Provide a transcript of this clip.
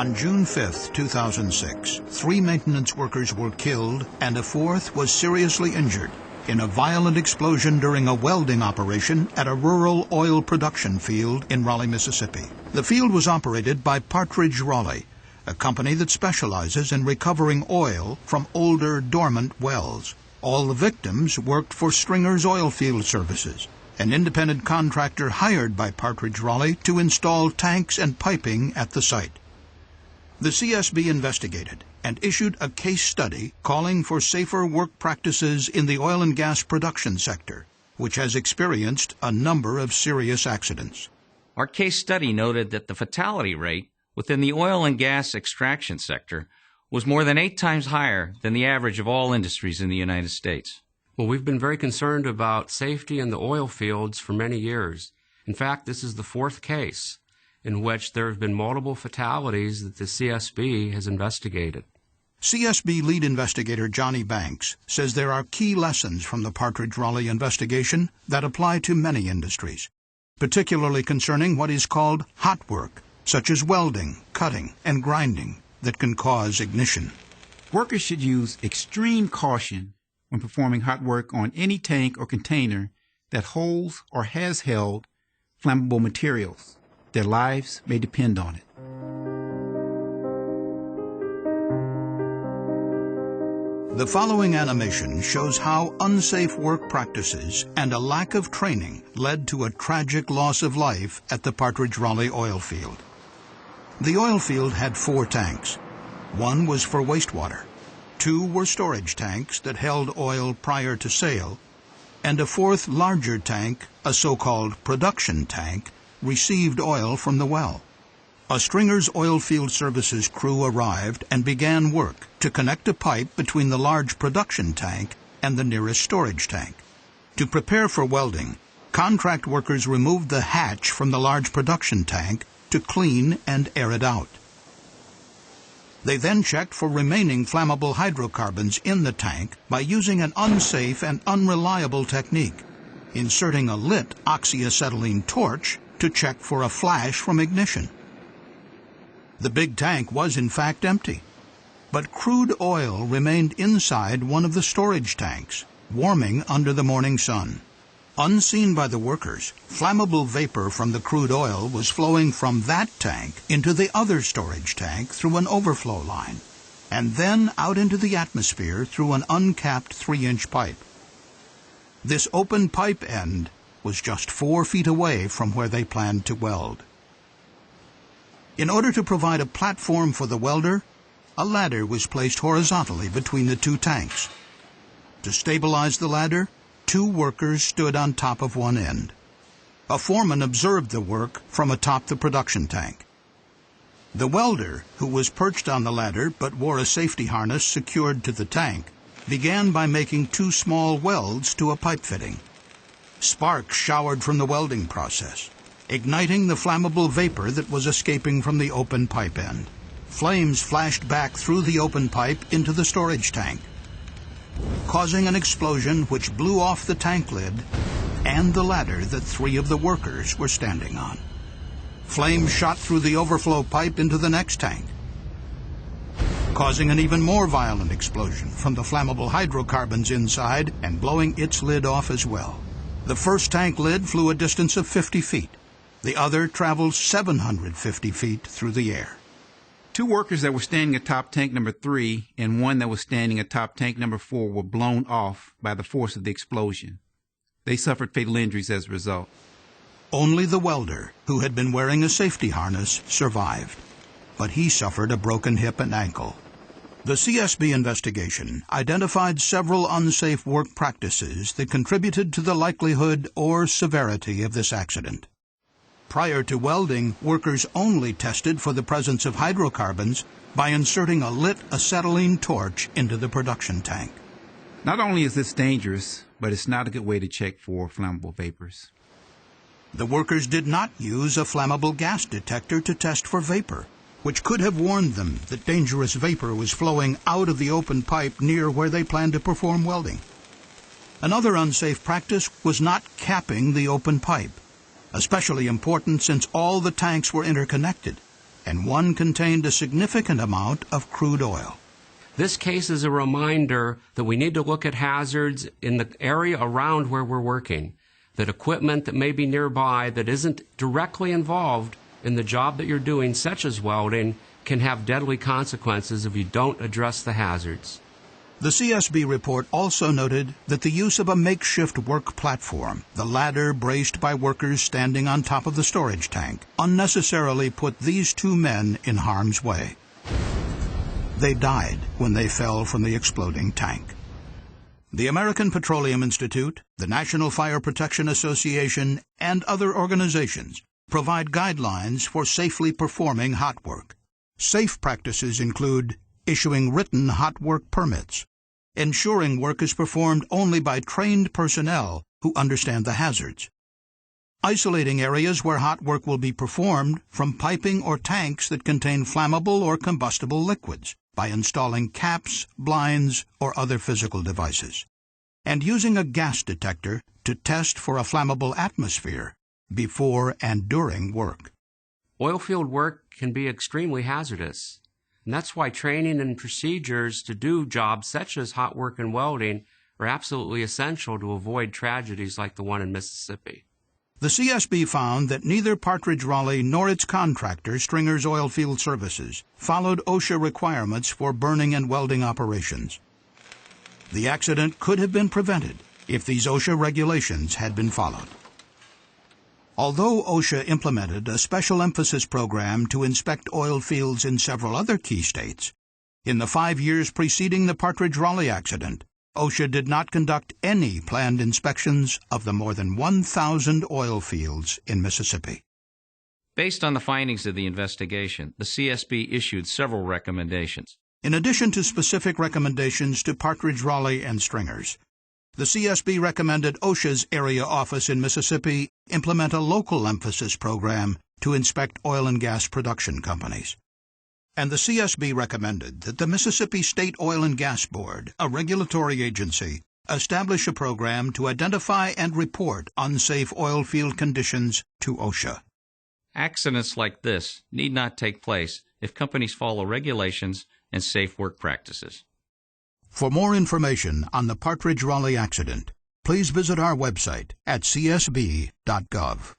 On June 5, 2006, 3 maintenance workers were killed and a 4th was seriously injured in a violent explosion during a welding operation at a rural oil production field in Raleigh, Mississippi. The field was operated by Partridge Raleigh, a company that specializes in recovering oil from older, dormant wells. All the victims worked for Stringer's Oilfield Services, an independent contractor hired by Partridge Raleigh to install tanks and piping at the site. The CSB investigated and issued a case study calling for safer work practices in the oil and gas production sector, which has experienced a number of serious accidents. Our case study noted that the fatality rate within the oil and gas extraction sector was more than 8 times higher than the average of all industries in the United States. Well, we've been very concerned about safety in the oil fields for many years. In fact, this is the 4th case in which there have been multiple fatalities that the CSB has investigated. CSB lead investigator Johnny Banks says there are key lessons from the Partridge Raleigh investigation that apply to many industries, particularly concerning what is called hot work, such as welding, cutting, and grinding, that can cause ignition. Workers should use extreme caution when performing hot work on any tank or container that holds or has held flammable materials. Their lives may depend on it. The following animation shows how unsafe work practices and a lack of training led to a tragic loss of life at the Partridge Raleigh oil field. The oil field had 4 tanks. 1 was for wastewater, 2 were storage tanks that held oil prior to sale, and a 4th larger tank, a so-called production tank, received oil from the well. A Stringer's Oilfield Services crew arrived and began work to connect a pipe between the large production tank and the nearest storage tank. To prepare for welding, contract workers removed the hatch from the large production tank to clean and air it out. They then checked for remaining flammable hydrocarbons in the tank by using an unsafe and unreliable technique, inserting a lit oxyacetylene torch to check for a flash from ignition. The big tank was in fact empty, but crude oil remained inside one of the storage tanks, warming under the morning sun. Unseen by the workers, flammable vapor from the crude oil was flowing from that tank into the other storage tank through an overflow line, and then out into the atmosphere through an uncapped 3-inch pipe. This open pipe end was just 4 feet away from where they planned to weld. In order to provide a platform for the welder, a ladder was placed horizontally between the 2 tanks. To stabilize the ladder, 2 workers stood on top of one end. A foreman observed the work from atop the production tank. The welder, who was perched on the ladder but wore a safety harness secured to the tank, began by making 2 small welds to a pipe fitting. Sparks showered from the welding process, igniting the flammable vapor that was escaping from the open pipe end. Flames flashed back through the open pipe into the storage tank, causing an explosion which blew off the tank lid and the ladder that 3 of the workers were standing on. Flames shot through the overflow pipe into the next tank, causing an even more violent explosion from the flammable hydrocarbons inside and blowing its lid off as well. The first tank lid flew a distance of 50 feet. The other traveled 750 feet through the air. 2 workers that were standing atop tank number 3 and 1 that was standing atop tank number 4 were blown off by the force of the explosion. They suffered fatal injuries as a result. Only the welder, who had been wearing a safety harness, survived, but he suffered a broken hip and ankle. The CSB investigation identified several unsafe work practices that contributed to the likelihood or severity of this accident. Prior to welding, workers only tested for the presence of hydrocarbons by inserting a lit acetylene torch into the production tank. Not only is this dangerous, but it's not a good way to check for flammable vapors. The workers did not use a flammable gas detector to test for vapor, which could have warned them that dangerous vapor was flowing out of the open pipe near where they planned to perform welding. Another unsafe practice was not capping the open pipe, especially important since all the tanks were interconnected. and one contained a significant amount of crude oil. This case is a reminder that we need to look at hazards in the area around where we're working, that equipment that may be nearby that isn't directly involved in the job that you're doing, such as welding, can have deadly consequences if you don't address the hazards. The CSB report also noted that the use of a makeshift work platform, the ladder braced by workers standing on top of the storage tank, unnecessarily put these two men in harm's way. They died when they fell from the exploding tank. The American Petroleum Institute, the National Fire Protection Association, and other organizations provide guidelines for safely performing hot work. Safe practices include issuing written hot work permits, ensuring work is performed only by trained personnel who understand the hazards, isolating areas where hot work will be performed from piping or tanks that contain flammable or combustible liquids by installing caps, blinds, or other physical devices, and using a gas detector to test for a flammable atmosphere before and during work. Oilfield work can be extremely hazardous, and that's why training and procedures to do jobs such as hot work and welding are absolutely essential to avoid tragedies like the one in Mississippi. The CSB found that neither Partridge Raleigh nor its contractor, Stringer's Oilfield Services, followed OSHA requirements for burning and welding operations. The accident could have been prevented if these OSHA regulations had been followed. Although OSHA implemented a special emphasis program to inspect oil fields in several other key states, in the 5 years preceding the Partridge Raleigh accident, OSHA did not conduct any planned inspections of the more than 1,000 oil fields in Mississippi. Based on the findings of the investigation, the CSB issued several recommendations. In addition to specific recommendations to Partridge Raleigh and Stringer's, the CSB recommended OSHA's area office in Mississippi implement a local emphasis program to inspect oil and gas production companies. And the CSB recommended that the Mississippi State Oil and Gas Board, a regulatory agency, establish a program to identify and report unsafe oil field conditions to OSHA. Accidents like this need not take place if companies follow regulations and safe work practices. For more information on the Partridge Raleigh accident, please visit our website at csb.gov.